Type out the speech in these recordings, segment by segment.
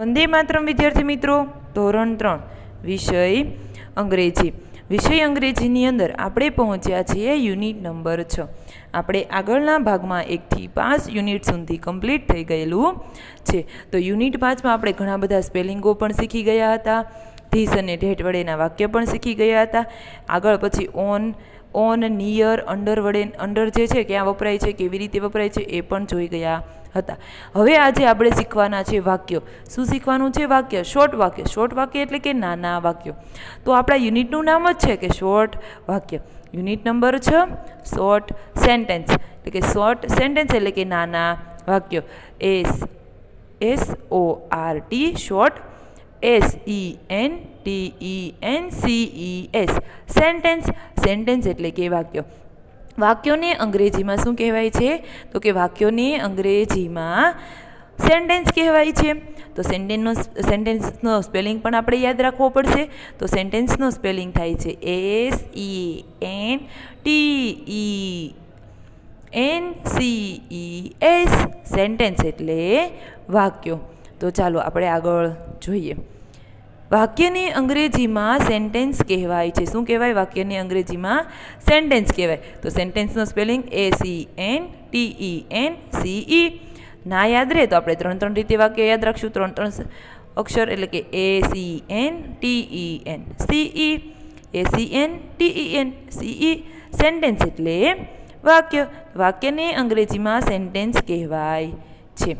વંદે માતરમ વિદ્યાર્થી મિત્રો, ધોરણ 3 વિષય અંગ્રેજી. વિષય અંગ્રેજીની અંદર આપણે પહોંચ્યા છીએ યુનિટ નંબર 6. આપણે આગળના ભાગમાં 1 થી 5 યુનિટ સુધી કમ્પ્લીટ થઈ ગયેલું છે. તો યુનિટ 5માં આપણે ઘણા બધા સ્પેલિંગો પણ શીખી ગયા હતા. ધીસ અને ઢેટ વડેના વાક્ય પણ શીખી ગયા હતા. આગળ પછી ઓન નિયર અંડર વડે અંડર જે છે ક્યાં વપરાય છે, કેવી રીતે વપરાય છે એ પણ જોઈ ગયા હતા. હવે આજે આપણે શીખવાના છે વાક્યો. શું શીખવાનું છે? વાક્ય. શોર્ટ વાક્ય. શોર્ટ વાક્ય એટલે કે નાના વાક્યો. તો આપણા યુનિટનું નામ જ છે કે શોર્ટ વાક્ય. યુનિટ નંબર 6 શોર્ટ સેન્ટેન્સ એટલે કે શોર્ટ સેન્ટેન્સ એટલે કે નાના વાક્યો. SORT short, SENTENCES sentence. Sentence એટલે કે વાક્યો. વાક્યોને અંગ્રેજીમાં શું કહેવાય છે? તો કે વાક્યોને અંગ્રેજીમાં સેન્ટેન્સ કહેવાય છે. તો સેન્ટેન્સનો સ્પેલિંગ પણ આપણે યાદ રાખવો પડશે. તો સેન્ટેન્સનો સ્પેલિંગ થાય છે SENTENCES સેન્ટેન્સ એટલે વાક્યો. તો ચાલો આપણે આગળ જોઈએ. વાક્યને અંગ્રેજીમાં સેન્ટેન્સ કહેવાય છે. શું કહેવાય? વાક્યને અંગ્રેજીમાં સેન્ટેન્સ કહેવાય. તો સેન્ટેન્સનો સ્પેલિંગ SENTENCE. ના યાદ રહે તો આપણે 3 રીતે વાક્ય યાદ રાખશું. 3 અક્ષર એટલે કે SENTENCE સેન્ટેન્સ એટલે વાક્ય. વાક્યને અંગ્રેજીમાં સેન્ટેન્સ કહેવાય છે.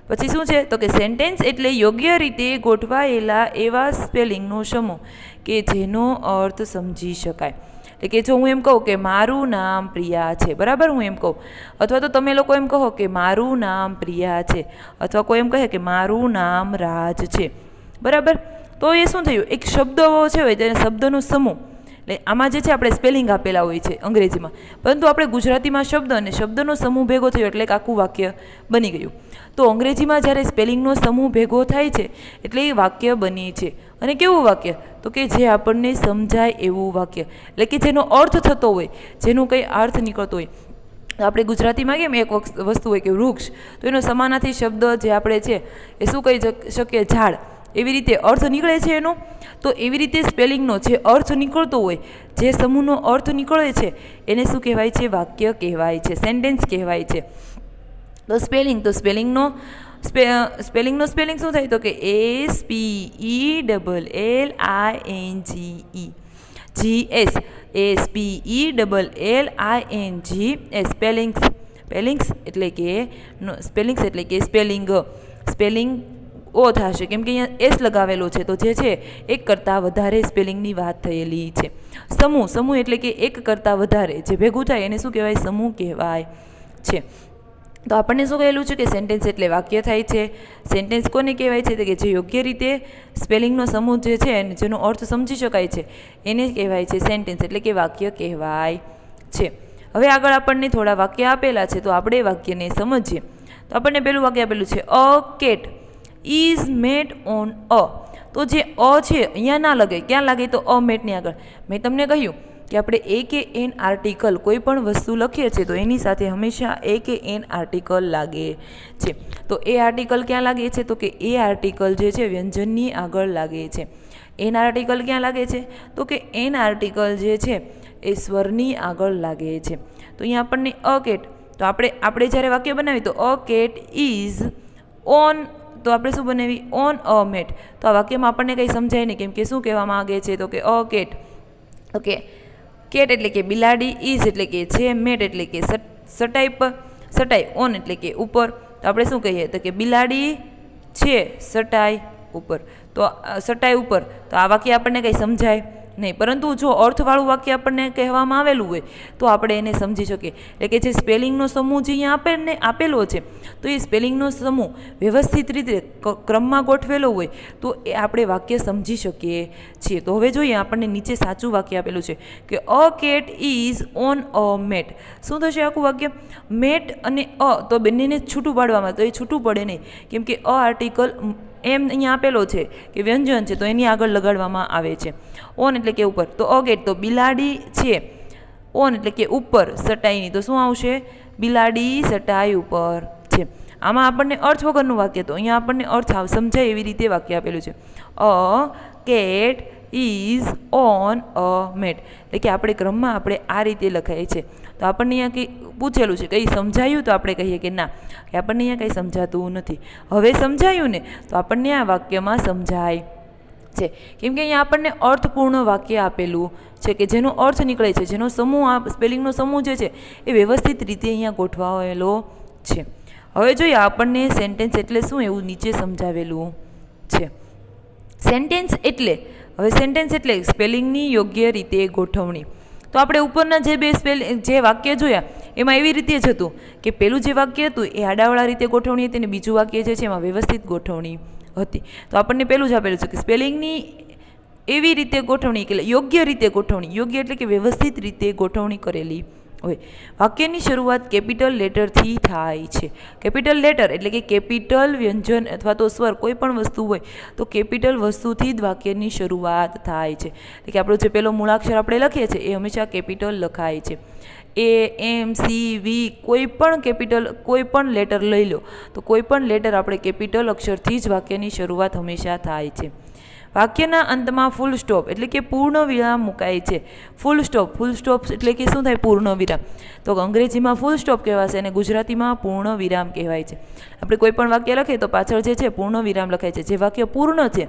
પછી શું છે? તો કે સેન્ટેન્સ એટલે યોગ્ય રીતે ગોઠવાયેલા એવા સ્પેલિંગનો સમૂહ કે જેનો અર્થ સમજી શકાય. એટલે કે જો હું એમ કહું કે મારું નામ પ્રિયા છે, બરાબર, હું એમ કહું, અથવા તો તમે લોકો એમ કહો કે મારું નામ પ્રિયા છે, અથવા કોઈ એમ કહે કે મારું નામ રાજ છે, બરાબર, તો એ શું થયું? એક શબ્દ છે હોય તેને શબ્દનો સમૂહ. એટલે આમાં જે છે આપણે સ્પેલિંગ આપેલા હોય છે અંગ્રેજીમાં, પરંતુ આપણે ગુજરાતીમાં શબ્દ અને શબ્દનો સમૂહ ભેગો થયો એટલે એક આખું વાક્ય બની ગયું. તો અંગ્રેજીમાં જ્યારે સ્પેલિંગનો સમૂહ ભેગો થાય છે એટલે એ વાક્ય બને છે. અને કેવું વાક્ય? તો કે જે આપણને સમજાય એવું વાક્ય, એટલે કે જેનો અર્થ થતો હોય, જેનો કંઈ અર્થ નીકળતો હોય. આપણે ગુજરાતીમાં કેમ એક વસ્તુ હોય કે વૃક્ષ, તો એનો સમાનાર્થી શબ્દ જે આપણે છે એ શું કહી શકીએ? ઝાડ. એવી રીતે અર્થ નીકળે છે એનો. તો એવી રીતે સ્પેલિંગનો જે અર્થ નીકળતો હોય, જે સમૂહનો અર્થ નીકળે છે એને શું કહેવાય છે? વાક્ય કહેવાય છે, સેન્ટેન્સ કહેવાય છે. તો સ્પેલિંગ, તો સ્પેલિંગનો સ્પેલિંગ શું થાય? તો કે SPELLINGES સ્પેલિંગ્સ એટલે કે સ્પેલિંગ ઓ થશે, કેમ કે અહીંયા એસ લગાવેલો છે. તો જે છે એક કરતાં વધારે સ્પેલિંગની વાત થયેલી છે. સમૂહ એટલે કે એક કરતાં વધારે જે ભેગું થાય એને શું કહેવાય? સમૂહ કહેવાય છે. તો આપણને શું કહેલું છે કે સેન્ટેન્સ એટલે વાક્ય થાય છે. સેન્ટેન્સ કોને કહેવાય છે? તો કે જે યોગ્ય રીતે સ્પેલિંગનો સમૂહ જે છે જેનો અર્થ સમજી શકાય છે એને કહેવાય છે સેન્ટેન્સ એટલે કે વાક્ય કહેવાય છે. હવે આગળ આપણને થોડા વાક્ય આપેલા છે તો આપણે વાક્યને સમજીએ. તો આપણને પહેલું વાક્ય આપેલું છે a cat is mat on a. તો જે અ છે અહીંયા ના લાગે, ક્યાં લાગે? તો અ મેટની આગળ. મેં તમને કહ્યું કે આપણે એ કે એન આર્ટિકલ કોઈ પણ વસ્તુ લખીએ છીએ તો એની સાથે હંમેશા એ કે એન આર્ટિકલ લાગે છે. તો એ આર્ટિકલ ક્યાં લાગે છે? તો કે એ આર્ટિકલ જે છે વ્યંજનની આગળ લાગે છે. એન આર્ટિકલ ક્યાં લાગે છે? તો કે એન આર્ટિકલ જે છે એ સ્વરની આગળ લાગે છે. તો અહીંયા આપણને અ કેટ, તો આપણે જ્યારે વાક્ય બનાવીએ તો અ કેટ ઇઝ ઓન, તો આપણે શું બનાવી? On a mat. તો આ વાક્યમાં આપણને કંઈ સમજાય નહીં, કેમ કે શું કહેવા માંગે છે? તો કે અ કેટ. ઓકે, કેટ એટલે કે બિલાડી, ઇઝ એટલે કે છે, મેટ એટલે કે ચટાઈ પર, ચટાઈ, ઓન એટલે કે ઉપર. તો આપણે શું કહીએ? તો કે બિલાડી છે ચટાઈ ઉપર. તો ચટાઈ ઉપર, તો આ વાક્ય આપણને કંઈ સમજાય નહીં, પરંતુ જો અર્થવાળું વાક્ય આપણને કહેવામાં આવેલું હોય તો આપણે એને સમજી શકીએ. એટલે કે જે સ્પેલિંગનો સમૂહ જે અહીંયા આપેલો છે તો એ સ્પેલિંગનો સમૂહ વ્યવસ્થિત રીતે ક્રમમાં ગોઠવેલો હોય તો એ આપણે વાક્ય સમજી શકીએ છીએ. તો હવે જોઈએ આપણને નીચે સાચું વાક્ય આપેલું છે કે a cat is on a mat. શું થશે આખું વાક્ય? મેટ અને અ તો બંનેને છૂટું પાડવામાં, તો એ છૂટું પડે નહીં, કેમ કે અ આર્ટિકલ એમ અહીંયા આપેલો છે કે વ્યંજન છે તો એની આગળ લગાડવામાં આવે છે. ઓન એટલે કે ઉપર, તો અ કેટ તો બિલાડી છે, ઓન એટલે કે ઉપર, ચટાઈની, તો શું આવશે? બિલાડી ચટાઈ ઉપર છે. આમાં આપણને અર્થ વગરનું વાક્ય, તો અહીંયા આપણને અર્થ સમજાય એવી રીતે વાક્ય આપેલું છે. A cat is on a mat, એટલે કે આપણે ક્રમમાં આપણે આ રીતે લખાય છે. તો આપણને અહીંયા કંઈ પૂછેલું છે, કંઈ સમજાયું, તો આપણે કહીએ કે ના, કે આપણને અહીંયા કંઈ સમજાતું નથી. હવે સમજાયું ને, તો આપણને આ વાક્યમાં સમજાય છે, કેમ કે અહીંયા આપણને અર્થપૂર્ણ વાક્ય આપેલું છે કે જેનો અર્થ નીકળે છે, જેનો સમૂહ, આ સ્પેલિંગનો સમૂહ જે છે એ વ્યવસ્થિત રીતે અહીંયા ગોઠવાયેલો છે. હવે જોઈએ આપણને સેન્ટેન્સ એટલે શું એવું નીચે સમજાવેલું છે. સેન્ટેન્સ એટલે, હવે સેન્ટેન્સ એટલે સ્પેલિંગની યોગ્ય રીતે ગોઠવણી. તો આપણે ઉપરના જે વાક્ય જોયા એમાં એવી રીતે જ હતું કે પેલું જે વાક્ય હતું એ આડાવાળા રીતે ગોઠવણી હતી, અને બીજું વાક્ય જે છે એમાં વ્યવસ્થિત ગોઠવણી હતી. તો આપણને પેલું જ આપેલું છે કે સ્પેલિંગની એવી રીતે ગોઠવણી, એટલે યોગ્ય રીતે ગોઠવણી, યોગ્ય એટલે કે વ્યવસ્થિત રીતે ગોઠવણી કરેલી હોય. વાક્યની શરૂઆત કેપિટલ લેટરથી થાય છે. કેપિટલ લેટર એટલે કે કેપિટલ વ્યંજન અથવા તો સ્વર, કોઈ પણ વસ્તુ હોય તો કેપિટલ વસ્તુથી જ વાક્યની શરૂઆત થાય છે. એટલે કે આપણો જે પેલો મૂળાક્ષર આપણે લખીએ છીએ એ હંમેશા કેપિટલ લખાય છે. AMCV કોઈ પણ કેપિટલ, કોઈ પણ લેટર લઈ લો તો કોઈ પણ લેટર આપણે કેપિટલ અક્ષરથી જ વાક્યની શરૂઆત હંમેશા થાય છે. વાક્યના અંતમાં ફૂલ સ્ટોપ એટલે કે પૂર્ણ વિરામ મુકાય છે. ફૂલ સ્ટોપ એટલે કે શું થાય? પૂર્ણ વિરામ. તો અંગ્રેજીમાં ફૂલ સ્ટોપ કહેવાશે અને ગુજરાતીમાં પૂર્ણ વિરામ કહેવાય છે. આપણે કોઈ પણ વાક્ય લખીએ તો પાછળ જે છે પૂર્ણ વિરામ લખાય છે. જે વાક્ય પૂર્ણ છે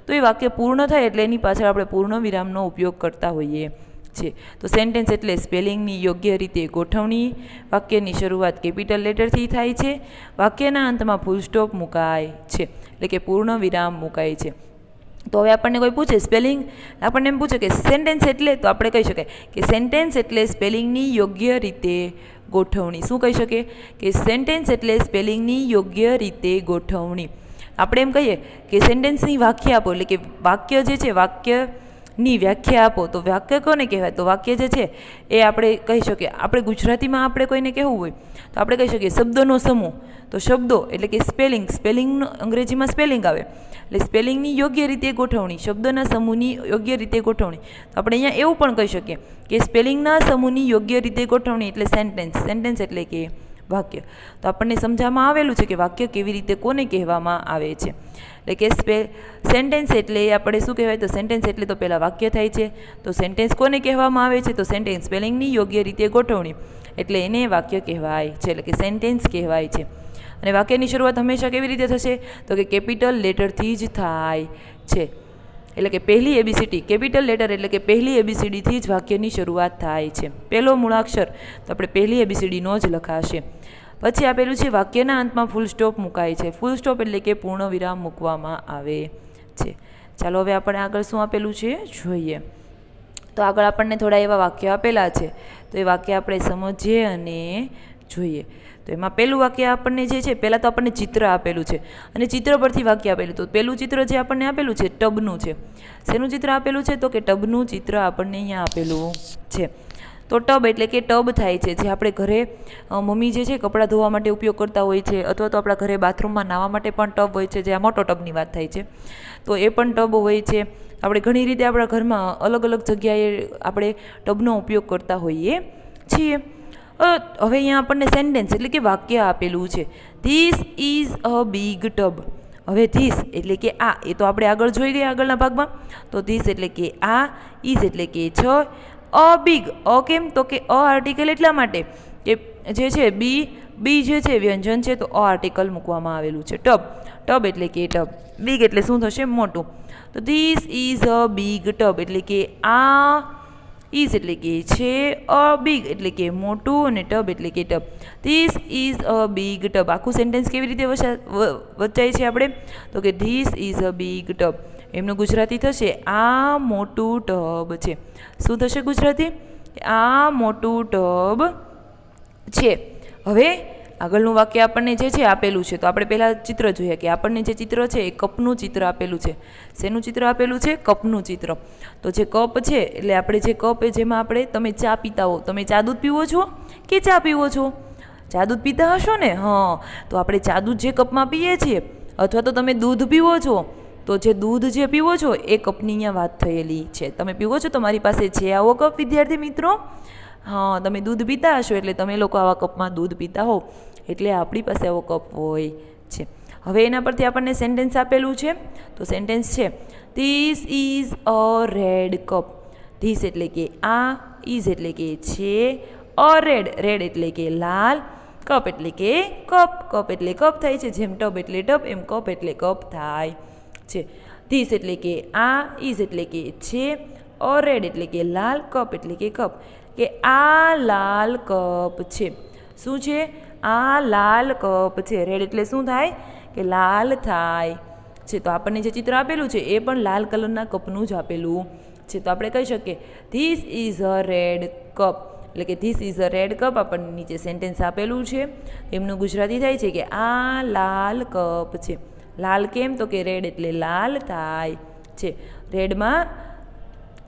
તો એ વાક્ય પૂર્ણ થાય એટલે એની પાછળ આપણે પૂર્ણ વિરામનો ઉપયોગ કરતા હોઈએ છીએ. તો સેન્ટેન્સ એટલે સ્પેલિંગની યોગ્ય રીતે ગોઠવણી. વાક્યની શરૂઆત કેપિટલ લેટરથી થાય છે. વાક્યના અંતમાં ફૂલ સ્ટોપ મુકાય છે એટલે કે પૂર્ણ વિરામ મુકાય છે. તો હવે આપણને કોઈ પૂછે સ્પેલિંગ, આપણને એમ પૂછે કે સેન્ટેન્સ એટલે, તો આપણે કહી શકાય કે સેન્ટેન્સ એટલે સ્પેલિંગની યોગ્ય રીતે ગોઠવણી. શું કહી શકીએ? કે સેન્ટેન્સ એટલે સ્પેલિંગની યોગ્ય રીતે ગોઠવણી. આપણે એમ કહીએ કે સેન્ટેન્સની વ્યાખ્યા આપો, એટલે કે વાક્ય જે છે વાક્યની વ્યાખ્યા આપો. તો વાક્ય કોને કહેવાય? તો વાક્ય જે છે એ આપણે કહી શકીએ, આપણે ગુજરાતીમાં આપણે કોઈને કહેવું હોય તો આપણે કહી શકીએ શબ્દોનો સમૂહ. તો શબ્દો એટલે કે સ્પેલિંગ અંગ્રેજીમાં સ્પેલિંગ આવે એટલે સ્પેલિંગની યોગ્ય રીતે ગોઠવણી, શબ્દના સમૂહની યોગ્ય રીતે ગોઠવણી. તો આપણે અહીંયા એવું પણ કહી શકીએ કે સ્પેલિંગના સમૂહની યોગ્ય રીતે ગોઠવણી એટલે સેન્ટેન્સ એટલે કે વાક્ય. તો આપણને સમજાવવામાં આવેલું છે કે વાક્ય કેવી રીતે કોને કહેવામાં આવે છે. એટલે કે સેન્ટેન્સ એટલે આપણે શું કહેવાય? તો સેન્ટેન્સ એટલે તો પહેલાં વાક્ય થાય છે. તો સેન્ટેન્સ કોને કહેવામાં આવે છે? તો સેન્ટેન્સ સ્પેલિંગની યોગ્ય રીતે ગોઠવણી એટલે એને વાક્ય કહેવાય છે, એટલે કે સેન્ટેન્સ કહેવાય છે. અને વાક્યની શરૂઆત હંમેશા કેવી રીતે થશે? તો કે કેપિટલ લેટરથી જ થાય છે. એટલે કે પહેલી ABCD, કેપિટલ લેટર એટલે કે પહેલી ABCDથી જ વાક્યની શરૂઆત થાય છે. પહેલો મૂળાક્ષર તો આપણે પહેલી ABCDનો જ લખાશે. પછી આપેલું છે વાક્યના અંતમાં ફૂલ સ્ટોપ મુકાય છે. ફૂલ સ્ટોપ એટલે કે પૂર્ણ વિરામ મૂકવામાં આવે છે. ચાલો હવે આપણે આગળ શું આપેલું છે જોઈએ. તો આગળ આપણને થોડા એવા વાક્ય આપેલા છે, તો એ વાક્ય આપણે સમજીએ અને જોઈએ. તો એમાં પહેલું વાક્ય આપણને જે છે, પહેલાં તો આપણને ચિત્ર આપેલું છે અને ચિત્ર પરથી વાક્ય આપેલું. તો પહેલું ચિત્ર જે આપણને આપેલું છે ટબનું છે. શેનું ચિત્ર આપેલું છે? તો કે ટબનું ચિત્ર આપણને અહીંયા આપેલું છે. તો ટબ એટલે કે ટબ થાય છે જે આપણે ઘરે મમ્મી જે છે કપડાં ધોવા માટે ઉપયોગ કરતા હોય છે, અથવા તો આપણા ઘરે બાથરૂમમાં નાહવા માટે પણ ટબ હોય છે, જે આ મોટો ટબની વાત થાય છે. તો એ પણ ટબ હોય છે. આપણે ઘણી રીતે આપણા ઘરમાં અલગ અલગ જગ્યાએ આપણે ટબનો ઉપયોગ કરતા હોઈએ છીએ. હવે અહીંયા આપણને સેન્ટેન્સ એટલે કે વાક્ય આપેલું છે. This is a big tub. હવે ધીસ એટલે કે આ, એ તો આપણે આગળ જોઈ ગયા આગળના ભાગમાં. તો ધીસ એટલે કે આ, ઇઝ એટલે કે છે, અ બિગ, અ કેમ? તો કે અ આર્ટિકલ એટલા માટે કે જે છે બી જે છે વ્યંજન છે, તો અ આર્ટિકલ મૂકવામાં આવેલું છે. ટબ એટલે કે ટબ. બિગ એટલે શું થશે? મોટું. તો this is a big tub એટલે કે આ ઇઝ એટલે કે છે, અ બિગ એટલે કે મોટું, અને ટબ એટલે કે tub. This is a big tub. આખું સેન્ટેન્સ કેવી રીતે વચાય છે આપણે? તો કે this is a big tub. એમનું ગુજરાતી થશે આ મોટું ટબ છે. શું થશે ગુજરાતી? આ મોટું ટબ છે. હવે આગળનું વાક્ય આપણને જે છે આપેલું છે, તો આપણે પહેલાં ચિત્ર જોઈએ કે આપણને જે ચિત્ર છે એ કપનું ચિત્ર આપેલું છે. શેનું ચિત્ર આપેલું છે? કપનું ચિત્ર. તો જે કપ છે એટલે આપણે જે કપ જેમાં આપણે, તમે ચા પીતા હો, તમે ચા દૂધ પીવો છો કે ચા પીવો છો? ચા દૂધ પીતા હશો ને? હા. તો આપણે ચા દૂધ જે કપમાં પીએ છીએ, અથવા તો તમે દૂધ પીવો છો, તો જે દૂધ જે પીવો છો એ કપની અહીંયા વાત થયેલી છે. તમે પીવો છો, તમારી પાસે છે આવો કપ વિદ્યાર્થી મિત્રો? હા, તમે દૂધ પીતા હશો એટલે તમે લોકો આવા કપમાં દૂધ પીતા હો એટલે આપણી પાસે આવો કપ હોય છે. હવે એના પરથી આપણને સેન્ટેન્સ આપેલું છે, તો સેન્ટેન્સ છે this is a red cup. This એટલે કે આ, ઇઝ એટલે કે છે, અ રેડ, રેડ એટલે કે લાલ, કપ એટલે કે કપ, કપ એટલે કપ થાય છે, જેમ ટબ એટલે ટબ એમ કપ એટલે કપ થાય છે. ધીસ એટલે કે આ, ઇઝ એટલે કે છે, અ રેડ એટલે કે લાલ, કપ એટલે કે કપ, કે આ લાલ કપ છે. શું છે? આ લાલ કપ છે. રેડ એટલે શું થાય? કે લાલ થાય છે. તો આપણને જે ચિત્ર આપેલું છે એ પણ લાલ કલરના કપનું જ આપેલું છે. તો આપણે કહી શકીએ this is a red cup, એટલે કે this is a red cup. આપણને નીચે સેન્ટેન્સ આપેલું છે, એમનું ગુજરાતી થાય છે કે આ લાલ કપ છે. લાલ કેમ? તો કે રેડ એટલે લાલ થાય છે. રેડમાં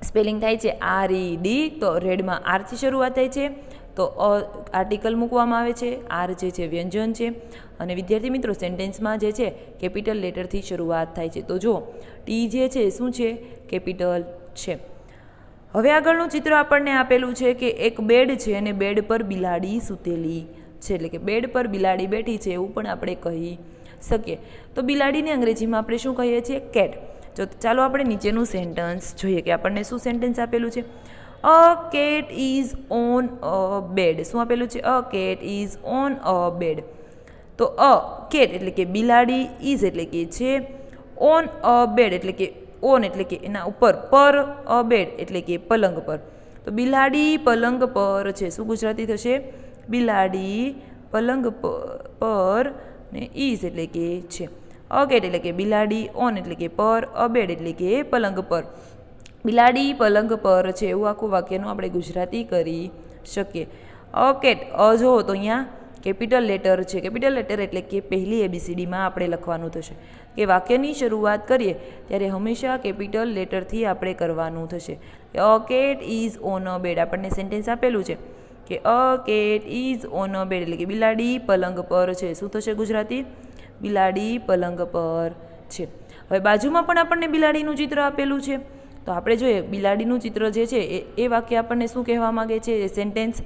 સ્પેલિંગ થાય છે RED, તો રેડમાં આરથી શરૂઆત થાય છે, તો આર્ટિકલ મૂકવામાં આવે છે. આર જે છે વ્યંજન છે, અને વિદ્યાર્થી મિત્રો સેન્ટેન્સમાં જે છે કેપિટલ લેટરથી શરૂઆત થાય છે. તો જો ટી જે છે શું છે? કેપિટલ છે. હવે આગળનું ચિત્ર આપણને આપેલું છે કે એક બેડ છે અને બેડ પર બિલાડી સૂતેલી છે, એટલે કે બેડ પર બિલાડી બેઠી છે એવું પણ આપણે કહી શકીએ. તો બિલાડીને અંગ્રેજીમાં આપણે શું કહીએ છીએ? કેટ. જો ચાલો આપણે નીચેનું સેન્ટેન્સ જોઈએ કે આપણને શું સેન્ટેન્સ આપેલું છે. A cat is on a bed. શું આપેલું છે? A cat is on a bed. તો અ કેટ એટલે કે બિલાડી, ઇઝ એટલે કે છે, ઓન અ બેડ એટલે કે ઓન એટલે કે એના ઉપર, પર અ બેડ એટલે કે પલંગ પર. તો બિલાડી પલંગ પર છે. શું ગુજરાતી થશે? બિલાડી પલંગ પર, ને ઇઝ એટલે કે છે. અ કેટ એટલે કે બિલાડી, ઓન એટલે કે પર, અ બેડ એટલે કે પલંગ પર. બિલાડી પલંગ પર છે એવું આખું વાક્યનું આપણે ગુજરાતી કરી શકીએ. અ કેટ, અ જુઓ તો અહીંયા કેપિટલ લેટર છે. કેપિટલ લેટર એટલે કે પહેલી ABCDમાં આપણે લખવાનું થશે. કે વાક્યની શરૂઆત કરીએ ત્યારે હંમેશા કેપિટલ લેટરથી આપણે કરવાનું થશે. A cat is on a bed. આપણને સેન્ટેન્સ આપેલું છે કે a cat is on a bed, એટલે કે બિલાડી પલંગ પર છે. શું થશે ગુજરાતી? બિલાડી પલંગ પર છે. હવે બાજુમાં પણ આપણને બિલાડીનું ચિત્ર આપેલું છે, તો આપણે જોઈએ બિલાડીનું ચિત્ર જે છે એ વાક્ય આપણને શું કહેવા માંગે છે? એ sentence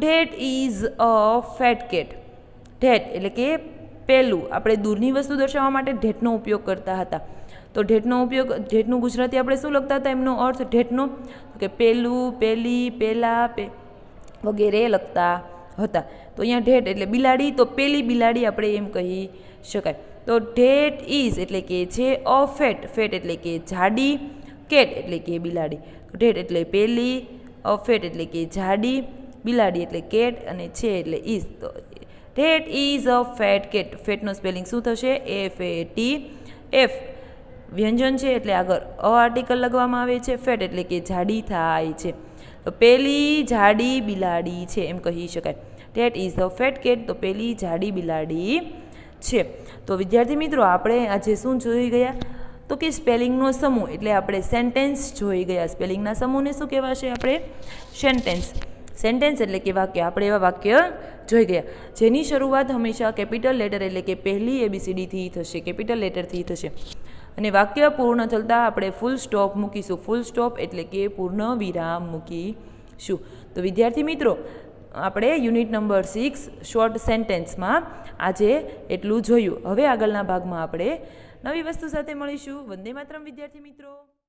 that is a fat cat. That એટલે કે પેલું. આપણે દૂરની વસ્તુ દર્શાવવા માટે ધેટનો ઉપયોગ કરતા હતા. તો ધેટનું ગુજરાતી આપણે શું લખતા હતા? એમનો અર્થ ધેટનો કે પેલું, પેલી, પેલા વગેરે લખતા હતા. તો અહીંયા ધેટ એટલે બિલાડી, તો પેલી બિલાડી આપણે એમ કહી શકાય. તો ધેટ ઇઝ એટલે કે છે અ ફેટ. ફેટ એટલે કે જાડી, કેટ એટલે કે બિલાડી. ધેટ એટલે પેલી, અ ફેટ એટલે કે જાડી, બિલાડી એટલે કેટ, અને છે એટલે ઇઝ. તો that is a fat cat. ફેટનો સ્પેલિંગ શું થશે? FAT. એફ વ્યંજન છે એટલે આગળ અ આર્ટિકલ લખવામાં આવે છે. ફેટ એટલે કે જાડી થાય છે. તો પેલી જાડી બિલાડી છે એમ કહી શકાય. That is a fat cat. તો પેલી જાડી બિલાડી છે. તો વિદ્યાર્થી મિત્રો આપણે આજે શું જોઈ ગયા? તો કે સ્પેલિંગનો સમૂહ, એટલે આપણે સેન્ટેન્સ જોઈ ગયા. સ્પેલિંગના સમૂહને શું કહેવાશે? આપણે સેન્ટેન્સ. સેન્ટેન્સ એટલે કે વાક્ય. આપણે એવા વાક્ય જોઈ ગયા જેની શરૂઆત હંમેશા કેપિટલ લેટર એટલે કે પહેલી ABCDથી થશે, કેપિટલ લેટરથી થશે. અને વાક્ય પૂર્ણ થતાં આપણે ફૂલ સ્ટોપ મૂકીશું. ફૂલ સ્ટોપ એટલે કે પૂર્ણ વિરામ મૂકીશું. તો વિદ્યાર્થી મિત્રો આપણે યુનિટ નંબર 6 શોર્ટ સેન્ટેન્સમાં આજે એટલું જોયું. હવે આગળના ભાગમાં આપણે નવી વસ્તુ સાથે મળીશું. વંદે માતરમ વિદ્યાર્થી મિત્રો.